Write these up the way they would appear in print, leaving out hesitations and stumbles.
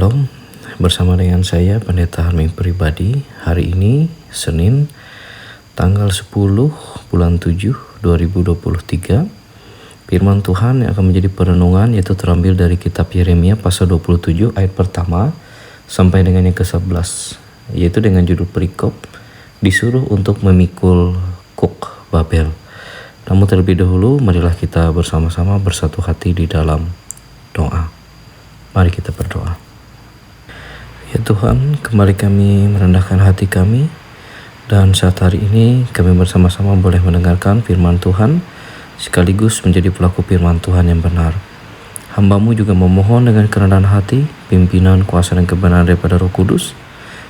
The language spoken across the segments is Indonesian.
Shalom, bersama dengan saya Pendeta Harming Pribadi. Hari ini Senin tanggal 10 bulan 7 2023. Firman Tuhan yang akan menjadi perenungan yaitu terambil dari kitab Yeremia pasal 27 ayat pertama sampai dengan yang ke-11, yaitu dengan judul perikop disuruh untuk memikul kuk Babel. Namun terlebih dahulu marilah kita bersama-sama bersatu hati di dalam doa. Mari kita berdoa. Ya Tuhan, kembali kami merendahkan hati kami, dan saat hari ini kami bersama-sama boleh mendengarkan firman Tuhan, sekaligus menjadi pelaku firman Tuhan yang benar. Hamba-Mu juga memohon dengan kerendahan hati, pimpinan, kuasa dan kebenaran daripada Roh Kudus,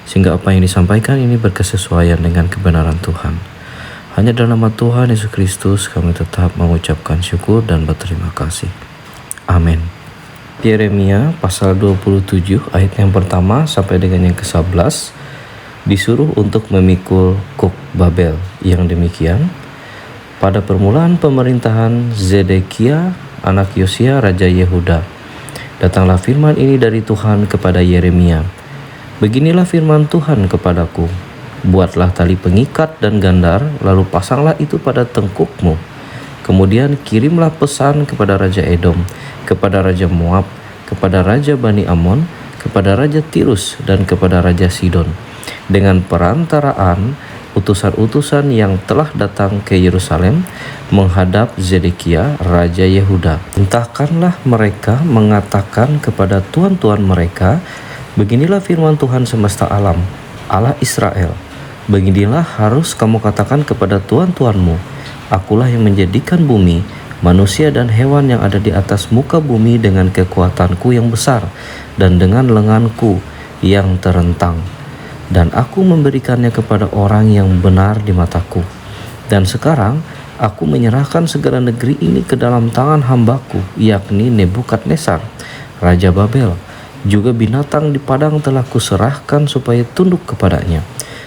sehingga apa yang disampaikan ini berkesesuaian dengan kebenaran Tuhan. Hanya dalam nama Tuhan Yesus Kristus kami tetap mengucapkan syukur dan berterima kasih. Amin. Yeremia pasal 27 ayat yang pertama sampai dengan yang ke-11 disuruh untuk memikul kuk Babel. Yang demikian, pada permulaan pemerintahan Zedekia anak Yosia raja Yehuda, datanglah firman ini dari Tuhan kepada Yeremia. Beginilah firman Tuhan kepadaku, buatlah tali pengikat dan gandar, lalu pasanglah itu pada tengkukmu. Kemudian kirimlah pesan kepada Raja Edom, kepada Raja Moab, kepada Raja Bani Amon, kepada Raja Tirus, dan kepada Raja Sidon, dengan perantaraan utusan-utusan yang telah datang ke Yerusalem menghadap Zedekia, Raja Yehuda. Entahkanlah mereka mengatakan kepada tuan-tuan mereka, beginilah firman Tuhan semesta alam, Allah Israel. Beginilah harus kamu katakan kepada tuan-tuanmu, akulah yang menjadikan bumi, manusia dan hewan yang ada di atas muka bumi dengan kekuatanku yang besar dan dengan lenganku yang terentang. Dan aku memberikannya kepada orang yang benar di mataku. Dan sekarang aku menyerahkan segala negeri ini ke dalam tangan hambaku, yakni Nebukadnezar, Raja Babel. Juga binatang di padang telah kuserahkan supaya tunduk kepadanya.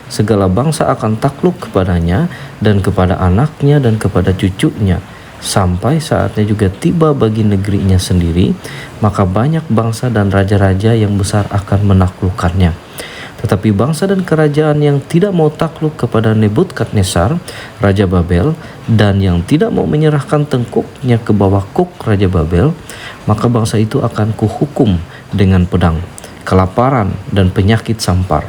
Segala bangsa akan takluk kepadanya dan kepada anaknya dan kepada cucunya. Sampai saatnya juga tiba bagi negerinya sendiri, maka banyak bangsa dan raja-raja yang besar akan menaklukkannya. Tetapi bangsa dan kerajaan yang tidak mau takluk kepada Nebukadnezar, Raja Babel, dan yang tidak mau menyerahkan tengkuknya ke bawah kuk Raja Babel, maka bangsa itu akan kuhukum dengan pedang, kelaparan, dan penyakit sampar.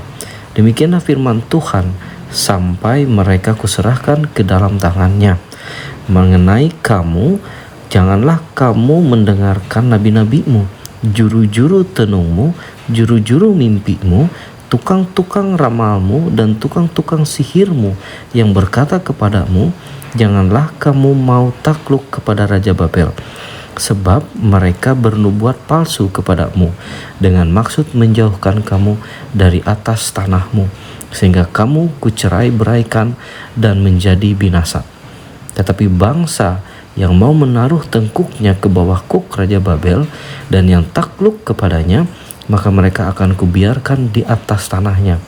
Demikianlah firman Tuhan, sampai mereka kuserahkan ke dalam tangannya. Mengenai kamu, janganlah kamu mendengarkan nabi-nabimu, juru-juru tenungmu, juru-juru mimpimu, tukang-tukang ramalmu, dan tukang-tukang sihirmu yang berkata kepadamu, janganlah kamu mau takluk kepada Raja Babel, sebab mereka bernubuat palsu kepadamu dengan maksud menjauhkan kamu dari atas tanahmu, sehingga kamu kucerai beraikan dan menjadi binasa. Tetapi bangsa yang mau menaruh tengkuknya ke bawah kuk Raja Babel dan yang takluk kepadanya, maka mereka akan kubiarkan di atas tanahnya.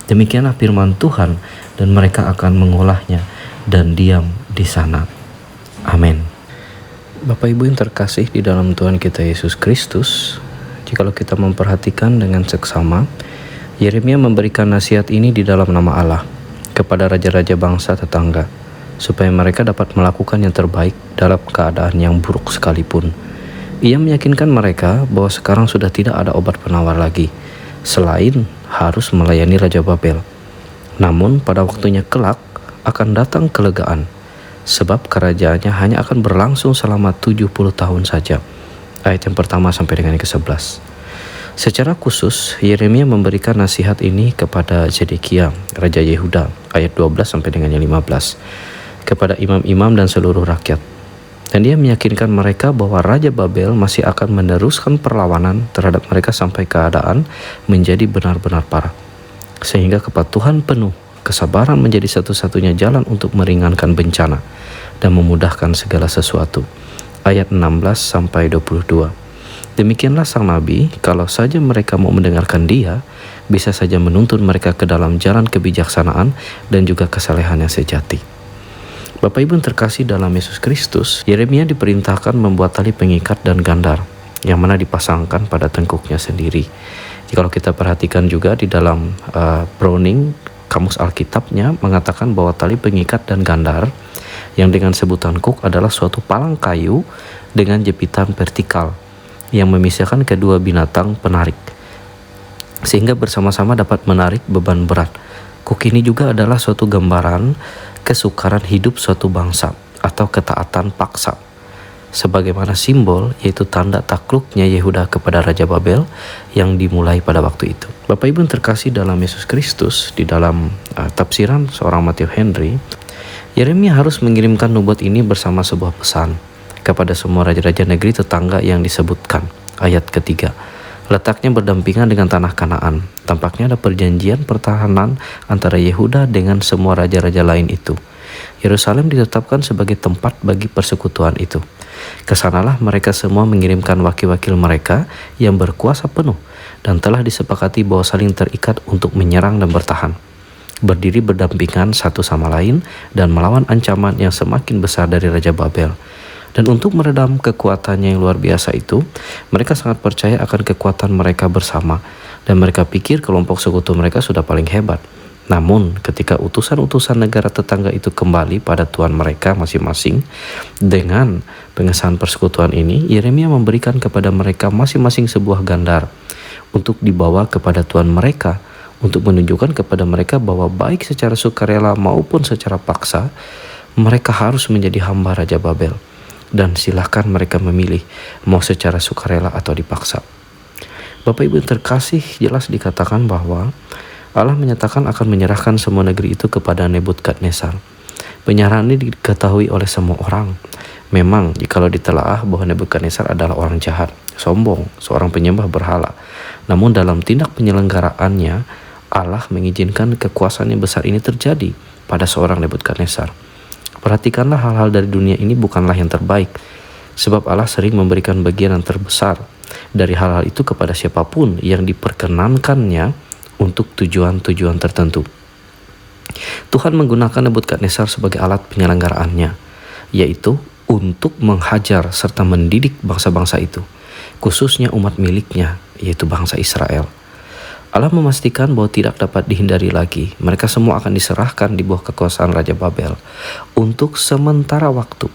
Demikianlah firman Tuhan, dan mereka akan mengolahnya dan diam di sana. Amin. Bapak Ibu yang terkasih di dalam Tuhan kita Yesus Kristus, jikalau kita memperhatikan dengan seksama, Yeremia memberikan nasihat ini di dalam nama Allah kepada raja-raja bangsa tetangga, supaya mereka dapat melakukan yang terbaik dalam keadaan yang buruk sekalipun. Ia meyakinkan mereka bahwa sekarang sudah tidak ada obat penawar lagi, selain harus melayani Raja Babel. Namun pada waktunya kelak akan datang kelegaan, sebab kerajaannya hanya akan berlangsung selama 70 tahun saja. Ayat yang pertama sampai dengan yang ke-11. Secara khusus, Yeremia memberikan nasihat ini kepada Zedekia, Raja Yehuda, ayat 12 sampai dengan yang 15, kepada imam-imam dan seluruh rakyat. Dan dia meyakinkan mereka bahwa Raja Babel masih akan meneruskan perlawanan terhadap mereka sampai keadaan menjadi benar-benar parah, sehingga kepatuhan penuh, kesabaran menjadi satu-satunya jalan untuk meringankan bencana dan memudahkan segala sesuatu. Ayat 16 sampai 22. Demikianlah sang nabi, kalau saja mereka mau mendengarkan dia, bisa saja menuntun mereka ke dalam jalan kebijaksanaan dan juga kesalehan yang sejati. Bapak Ibu yang terkasih dalam Yesus Kristus, Yeremia diperintahkan membuat tali pengikat dan gandar, yang mana dipasangkan pada tengkuknya sendiri. Kalau kita perhatikan juga di dalam Browning, kamus Alkitabnya mengatakan bahwa tali pengikat dan gandar yang dengan sebutan kuk adalah suatu palang kayu dengan jepitan vertikal yang memisahkan kedua binatang penarik, sehingga bersama-sama dapat menarik beban berat. Kuk ini juga adalah suatu gambaran kesukaran hidup suatu bangsa atau ketaatan paksa, sebagaimana simbol yaitu tanda takluknya Yehuda kepada Raja Babel yang dimulai pada waktu itu. Bapak Ibu yang terkasih dalam Yesus Kristus, di dalam tafsiran seorang Matthew Henry, Yeremia harus mengirimkan nubuat ini bersama sebuah pesan kepada semua raja-raja negeri tetangga yang disebutkan. Ayat ketiga, letaknya berdampingan dengan tanah Kanaan. Tampaknya ada perjanjian pertahanan antara Yehuda dengan semua raja-raja lain itu. Yerusalem ditetapkan sebagai tempat bagi persekutuan itu. Kesanalah mereka semua mengirimkan wakil-wakil mereka yang berkuasa penuh dan telah disepakati bahwa saling terikat untuk menyerang dan bertahan, berdiri berdampingan satu sama lain dan melawan ancaman yang semakin besar dari Raja Babel. Dan untuk meredam kekuatannya yang luar biasa itu, mereka sangat percaya akan kekuatan mereka bersama, dan mereka pikir kelompok sekutu mereka sudah paling hebat. Namun ketika utusan-utusan negara tetangga itu kembali pada tuan mereka masing-masing dengan pengesahan persekutuan ini, Yeremia memberikan kepada mereka masing-masing sebuah gandar untuk dibawa kepada tuan mereka, untuk menunjukkan kepada mereka bahwa baik secara sukarela maupun secara paksa, mereka harus menjadi hamba Raja Babel. Dan silahkan mereka memilih mau secara sukarela atau dipaksa. Bapak Ibu yang terkasih, jelas dikatakan bahwa Allah menyatakan akan menyerahkan semua negeri itu kepada Nebukadnezar. Penyerahan ini diketahui oleh semua orang. Memang jikalau ditelaah bahwa Nebukadnezar adalah orang jahat, sombong, seorang penyembah berhala. Namun dalam tindak penyelenggaraannya, Allah mengizinkan kekuasaan yang besar ini terjadi pada seorang Nebukadnezar. Perhatikanlah, hal-hal dari dunia ini bukanlah yang terbaik, sebab Allah sering memberikan bagian yang terbesar dari hal-hal itu kepada siapapun yang diperkenankannya untuk tujuan-tujuan tertentu. Tuhan menggunakan Nebukadnezar sebagai alat penyelenggaraannya, yaitu untuk menghajar serta mendidik bangsa-bangsa itu, khususnya umat miliknya, yaitu bangsa Israel. Allah memastikan bahwa tidak dapat dihindari lagi. Mereka semua akan diserahkan di bawah kekuasaan Raja Babel untuk sementara waktu.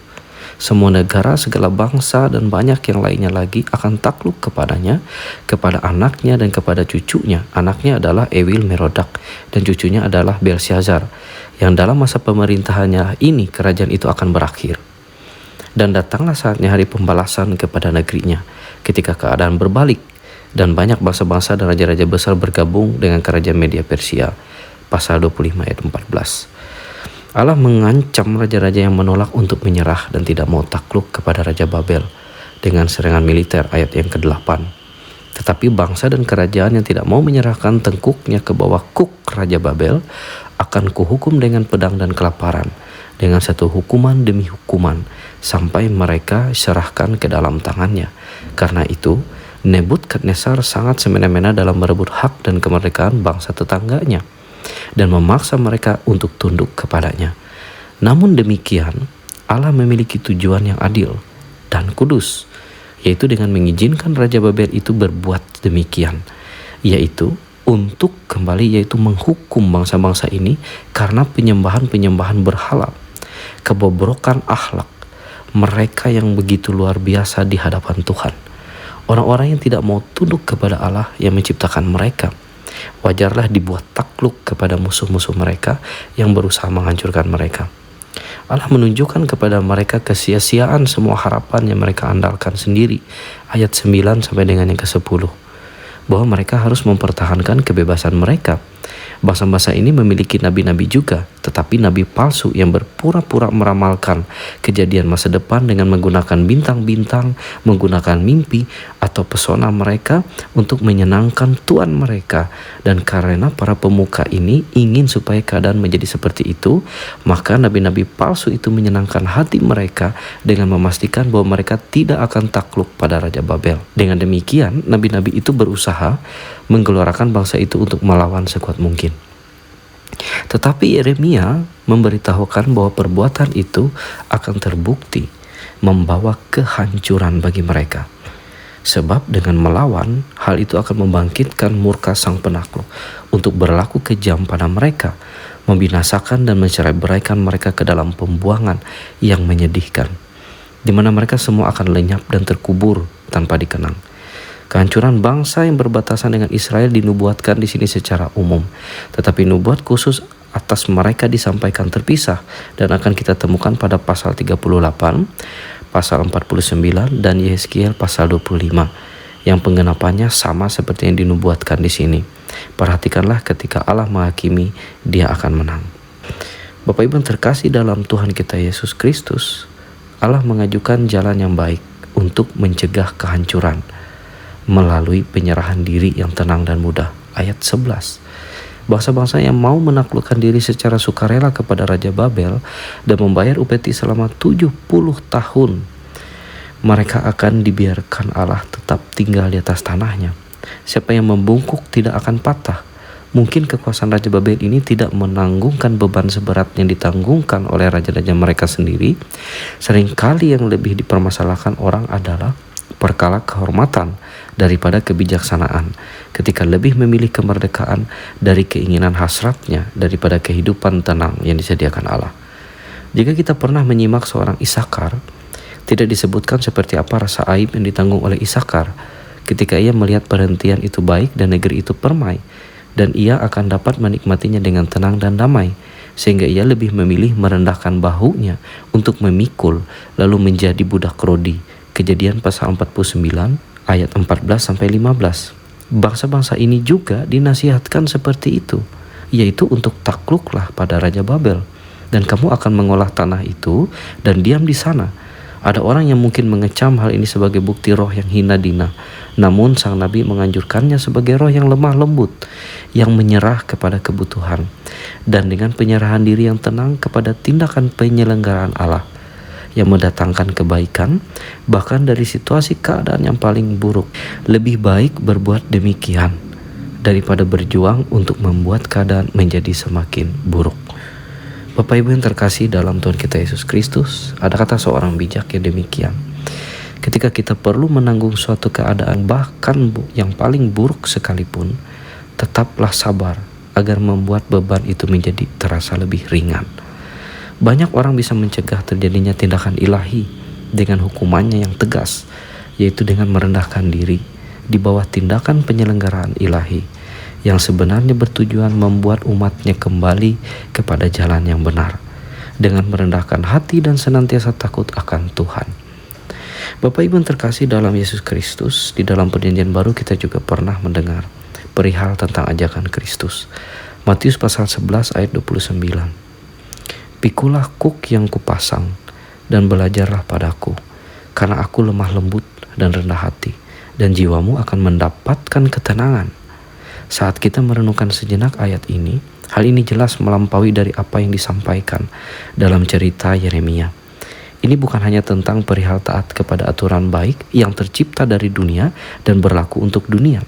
Semua negara, segala bangsa, dan banyak yang lainnya lagi akan takluk kepadanya, kepada anaknya dan kepada cucunya. Anaknya adalah Ewil Merodak dan cucunya adalah Belshazzar, yang dalam masa pemerintahannya ini kerajaan itu akan berakhir. Dan datanglah saatnya hari pembalasan kepada negerinya, ketika keadaan berbalik dan banyak bangsa-bangsa dan raja-raja besar bergabung dengan kerajaan Media Persia. Pasal 25 ayat 14. Allah mengancam raja-raja yang menolak untuk menyerah dan tidak mau takluk kepada Raja Babel dengan serangan militer, ayat yang ke-8. Tetapi bangsa dan kerajaan yang tidak mau menyerahkan tengkuknya ke bawah kuk Raja Babel akan kuhukum dengan pedang dan kelaparan, dengan satu hukuman demi hukuman, sampai mereka serahkan ke dalam tangannya. Karena itu Nebukadnezar sangat semena-mena dalam merebut hak dan kemerdekaan bangsa tetangganya dan memaksa mereka untuk tunduk kepadanya. Namun demikian, Allah memiliki tujuan yang adil dan kudus, yaitu dengan mengizinkan Raja Babel itu berbuat demikian, yaitu untuk kembali, yaitu menghukum bangsa-bangsa ini karena penyembahan-penyembahan berhala, kebobrokan akhlak mereka yang begitu luar biasa di hadapan Tuhan. Orang-orang yang tidak mau tunduk kepada Allah yang menciptakan mereka, wajarlah dibuat takluk kepada musuh-musuh mereka yang berusaha menghancurkan mereka. Allah menunjukkan kepada mereka kesia-siaan semua harapan yang mereka andalkan sendiri. Ayat 9 sampai dengan yang ke-10. Bahwa mereka harus mempertahankan kebebasan mereka. Bangsa-bangsa ini memiliki nabi-nabi juga, tetapi nabi palsu yang berpura-pura meramalkan kejadian masa depan dengan menggunakan bintang-bintang, menggunakan mimpi atau pesona mereka untuk menyenangkan tuan mereka. Dan karena para pemuka ini ingin supaya keadaan menjadi seperti itu, maka nabi-nabi palsu itu menyenangkan hati mereka dengan memastikan bahwa mereka tidak akan takluk pada Raja Babel. Dengan demikian, nabi-nabi itu berusaha menggelorakan bangsa itu untuk melawan sekuat mungkin. Tetapi Yeremia memberitahukan bahwa perbuatan itu akan terbukti membawa kehancuran bagi mereka. Sebab dengan melawan, hal itu akan membangkitkan murka sang penakluk untuk berlaku kejam pada mereka, membinasakan dan mencerai-beraikan mereka ke dalam pembuangan yang menyedihkan, di mana mereka semua akan lenyap dan terkubur tanpa dikenang. Kehancuran bangsa yang berbatasan dengan Israel dinubuatkan di sini secara umum, tetapi nubuat khusus atas mereka disampaikan terpisah dan akan kita temukan pada pasal 38, pasal 49 dan Yehezkiel pasal 25 yang penggenapannya sama seperti yang dinubuatkan di sini. Perhatikanlah, ketika Allah menghakimi, Dia akan menang. Bapak Ibu yang terkasih dalam Tuhan kita Yesus Kristus, Allah mengajukan jalan yang baik untuk mencegah kehancuran melalui penyerahan diri yang tenang dan mudah. Ayat 11. Bangsa-bangsa yang mau menaklukkan diri secara sukarela kepada Raja Babel dan membayar upeti selama 70 tahun, mereka akan dibiarkan Allah tetap tinggal di atas tanahnya. Siapa yang membungkuk tidak akan patah. Mungkin kekuasaan Raja Babel ini tidak menanggungkan beban seberat yang ditanggungkan oleh raja-raja mereka sendiri. Seringkali yang lebih dipermasalahkan orang adalah perkara kehormatan daripada kebijaksanaan, ketika lebih memilih kemerdekaan dari keinginan hasratnya daripada kehidupan tenang yang disediakan Allah. Jika kita pernah menyimak seorang Isakar, tidak disebutkan seperti apa rasa aib yang ditanggung oleh Isakar ketika ia melihat perhentian itu baik dan negeri itu permai, dan ia akan dapat menikmatinya dengan tenang dan damai, sehingga ia lebih memilih merendahkan bahunya untuk memikul lalu menjadi budak rodi. Kejadian pasal 49 ayat 14-15. Bangsa-bangsa ini juga dinasihatkan seperti itu, yaitu untuk takluklah pada Raja Babel, dan kamu akan mengolah tanah itu dan diam di sana. Ada orang yang mungkin mengecam hal ini sebagai bukti roh yang hina dina, namun sang nabi menganjurkannya sebagai roh yang lemah lembut, yang menyerah kepada kebutuhan, dan dengan penyerahan diri yang tenang kepada tindakan penyelenggaraan Allah, yang mendatangkan kebaikan bahkan dari situasi keadaan yang paling buruk. Lebih baik berbuat demikian daripada berjuang untuk membuat keadaan menjadi semakin buruk. Bapak Ibu yang terkasih dalam Tuhan kita Yesus Kristus, ada kata seorang bijak yang demikian: ketika kita perlu menanggung suatu keadaan bahkan yang paling buruk sekalipun, tetaplah sabar agar membuat beban itu menjadi terasa lebih ringan. Banyak orang bisa mencegah terjadinya tindakan ilahi dengan hukumannya yang tegas, yaitu dengan merendahkan diri di bawah tindakan penyelenggaraan ilahi yang sebenarnya bertujuan membuat umatnya kembali kepada jalan yang benar, dengan merendahkan hati dan senantiasa takut akan Tuhan. Bapak Ibu yang terkasih dalam Yesus Kristus, di dalam Perjanjian Baru kita juga pernah mendengar perihal tentang ajakan Kristus. Matius pasal 11 ayat 29. Pikulah kuk yang kupasang dan belajarlah padaku, karena aku lemah lembut dan rendah hati, dan jiwamu akan mendapatkan ketenangan. Saat kita merenungkan sejenak ayat ini, hal ini jelas melampaui dari apa yang disampaikan dalam cerita Yeremia. Ini bukan hanya tentang perihal taat kepada aturan baik yang tercipta dari dunia dan berlaku untuk dunia.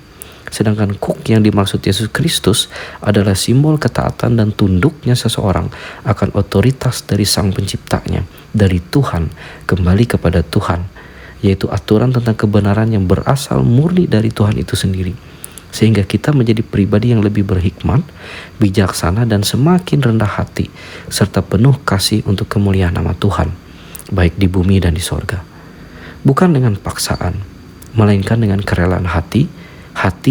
Sedangkan kuk yang dimaksud Yesus Kristus adalah simbol ketaatan dan tunduknya seseorang akan otoritas dari Sang Penciptanya, dari Tuhan kembali kepada Tuhan, yaitu aturan tentang kebenaran yang berasal murni dari Tuhan itu sendiri, sehingga kita menjadi pribadi yang lebih berhikmat, bijaksana, dan semakin rendah hati, serta penuh kasih untuk kemuliaan nama Tuhan, baik di bumi dan di sorga. Bukan dengan paksaan, melainkan dengan kerelaan hati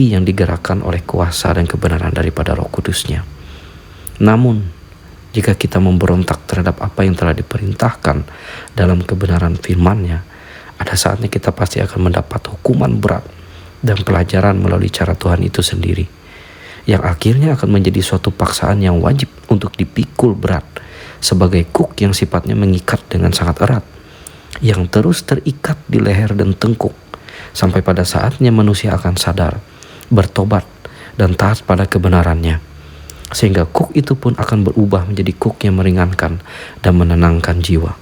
yang digerakkan oleh kuasa dan kebenaran daripada Roh Kudus-Nya. Namun, jika kita memberontak terhadap apa yang telah diperintahkan dalam kebenaran firman-Nya, ada saatnya kita pasti akan mendapat hukuman berat dan pelajaran melalui cara Tuhan itu sendiri, yang akhirnya akan menjadi suatu paksaan yang wajib untuk dipikul berat, sebagai kuk yang sifatnya mengikat dengan sangat erat, yang terus terikat di leher dan tengkuk, sampai pada saatnya manusia akan sadar, bertobat, dan taat pada kebenarannya, sehingga kuk itu pun akan berubah menjadi kuk yang meringankan dan menenangkan jiwa.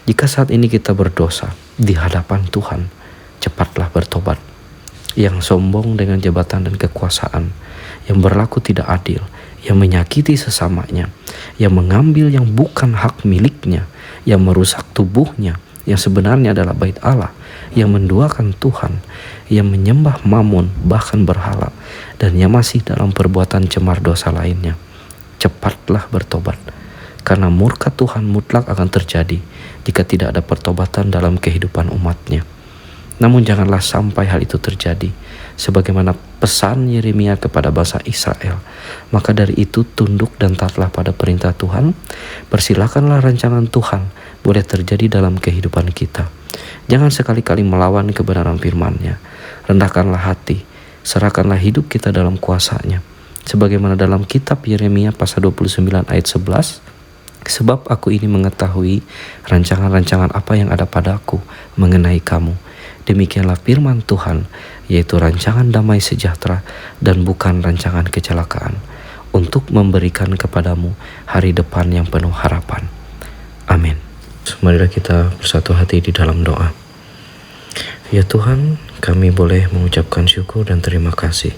Jika saat ini kita berdosa di hadapan Tuhan, cepatlah bertobat. Yang sombong dengan jabatan dan kekuasaan, yang berlaku tidak adil, yang menyakiti sesamanya, yang mengambil yang bukan hak miliknya, yang merusak tubuhnya, yang sebenarnya adalah bait Allah, yang menduakan Tuhan, yang menyembah mamun bahkan berhala, dan yang masih dalam perbuatan cemar dosa lainnya. Cepatlah bertobat, karena murka Tuhan mutlak akan terjadi jika tidak ada pertobatan dalam kehidupan umatnya. Namun janganlah sampai hal itu terjadi, sebagaimana pesan Yeremia kepada bangsa Israel. Maka dari itu tunduk dan taatlah pada perintah Tuhan. Persilakanlah rancangan Tuhan boleh terjadi dalam kehidupan kita. Jangan sekali-kali melawan kebenaran firman-Nya. Rendahkanlah hati, serahkanlah hidup kita dalam kuasa-Nya. Sebagaimana dalam kitab Yeremia pasal 29 ayat 11, sebab aku ini mengetahui rancangan-rancangan apa yang ada padaku mengenai kamu. Demikianlah firman Tuhan, yaitu rancangan damai sejahtera dan bukan rancangan kecelakaan, untuk memberikan kepadamu hari depan yang penuh harapan. Amin. Marilah kita bersatu hati di dalam doa. Ya Tuhan, kami boleh mengucapkan syukur dan terima kasih.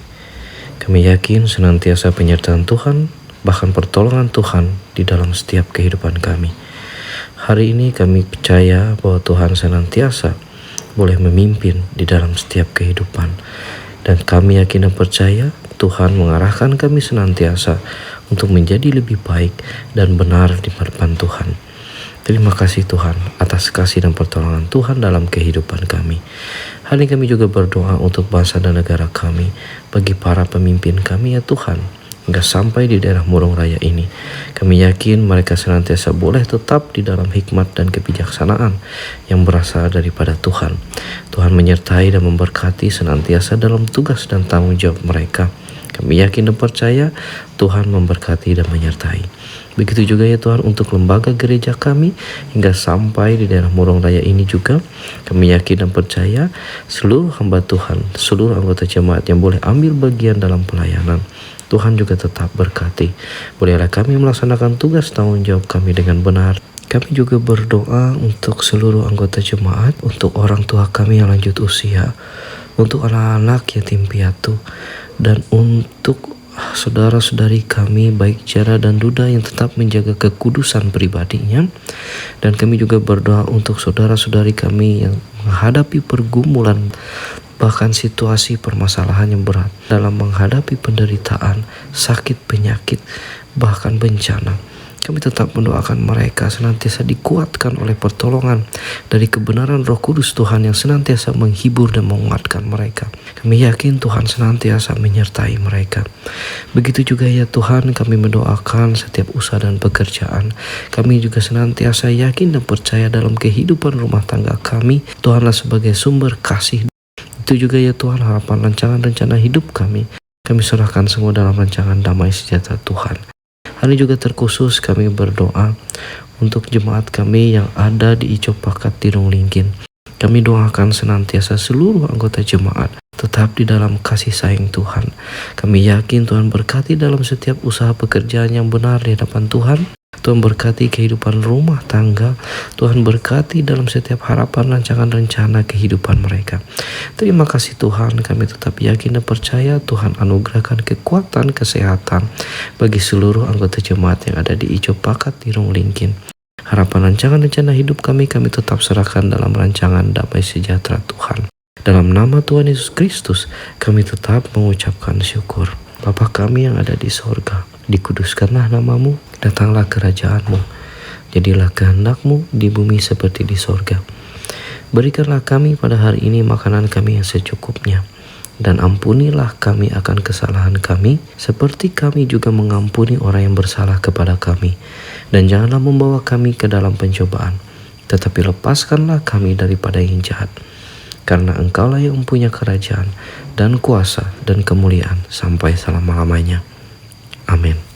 Kami yakin senantiasa penyertaan Tuhan, bahkan pertolongan Tuhan di dalam setiap kehidupan kami. Hari ini kami percaya bahwa Tuhan senantiasa boleh memimpin di dalam setiap kehidupan. Dan kami yakin dan percaya Tuhan mengarahkan kami senantiasa untuk menjadi lebih baik dan benar di hadapan Tuhan. Terima kasih Tuhan atas kasih dan pertolongan Tuhan dalam kehidupan kami. Hari ini kami juga berdoa untuk bangsa dan negara kami, bagi para pemimpin kami ya Tuhan, hingga sampai di daerah Murung Raya ini. Kami yakin mereka senantiasa boleh tetap di dalam hikmat dan kebijaksanaan yang berasal daripada Tuhan. Tuhan menyertai dan memberkati senantiasa dalam tugas dan tanggung jawab mereka. Kami yakin dan percaya Tuhan memberkati dan menyertai. Begitu juga ya Tuhan untuk lembaga gereja kami hingga sampai di daerah Murung Raya ini juga. Kami yakin dan percaya seluruh hamba Tuhan, seluruh anggota jemaat yang boleh ambil bagian dalam pelayanan, Tuhan juga tetap berkati. Bolehlah kami melaksanakan tugas tanggung jawab kami dengan benar. Kami juga berdoa untuk seluruh anggota jemaat, untuk orang tua kami yang lanjut usia, untuk anak-anak yatim piatu, dan untuk saudara-saudari kami baik Jara dan Duda yang tetap menjaga kekudusan pribadinya. Dan kami juga berdoa untuk saudara-saudari kami yang menghadapi pergumulan, bahkan situasi permasalahan yang berat dalam menghadapi penderitaan, sakit, penyakit, bahkan bencana. Kami tetap mendoakan mereka senantiasa dikuatkan oleh pertolongan dari kebenaran Roh Kudus Tuhan yang senantiasa menghibur dan menguatkan mereka. Kami yakin Tuhan senantiasa menyertai mereka. Begitu juga ya Tuhan, kami mendoakan setiap usaha dan pekerjaan. Kami juga senantiasa yakin dan percaya dalam kehidupan rumah tangga kami, Tuhanlah sebagai sumber kasih. Itu juga ya Tuhan harapan rancangan-rencana hidup kami. Kami serahkan semua dalam rancangan damai sejahtera Tuhan. Hari ini juga terkhusus kami berdoa untuk jemaat kami yang ada di Ijo Pakat Tirung Lingkin. Kami doakan senantiasa seluruh anggota jemaat tetap di dalam kasih sayang Tuhan. Kami yakin Tuhan berkati dalam setiap usaha pekerjaan yang benar di hadapan Tuhan. Tuhan berkati kehidupan rumah tangga. Tuhan berkati dalam setiap harapan, rancangan, rencana kehidupan mereka. Terima kasih Tuhan, kami tetap yakin dan percaya Tuhan anugerahkan kekuatan, kesehatan bagi seluruh anggota jemaat yang ada di Ijo Pakat Tirung Lingkin. Harapan, rancangan, rencana hidup kami tetap serahkan dalam rancangan damai sejahtera Tuhan. Dalam nama Tuhan Yesus Kristus, kami tetap mengucapkan syukur. Bapa kami yang ada di sorga, dikuduskanlah namamu, datanglah kerajaanmu, jadilah kehendakmu di bumi seperti di sorga. Berikanlah kami pada hari ini makanan kami yang secukupnya, dan ampunilah kami akan kesalahan kami, seperti kami juga mengampuni orang yang bersalah kepada kami. Dan janganlah membawa kami ke dalam pencobaan, tetapi lepaskanlah kami daripada yang jahat. Karena Engkaulah yang mempunyai kerajaan dan kuasa dan kemuliaan sampai selama-lamanya. Amin.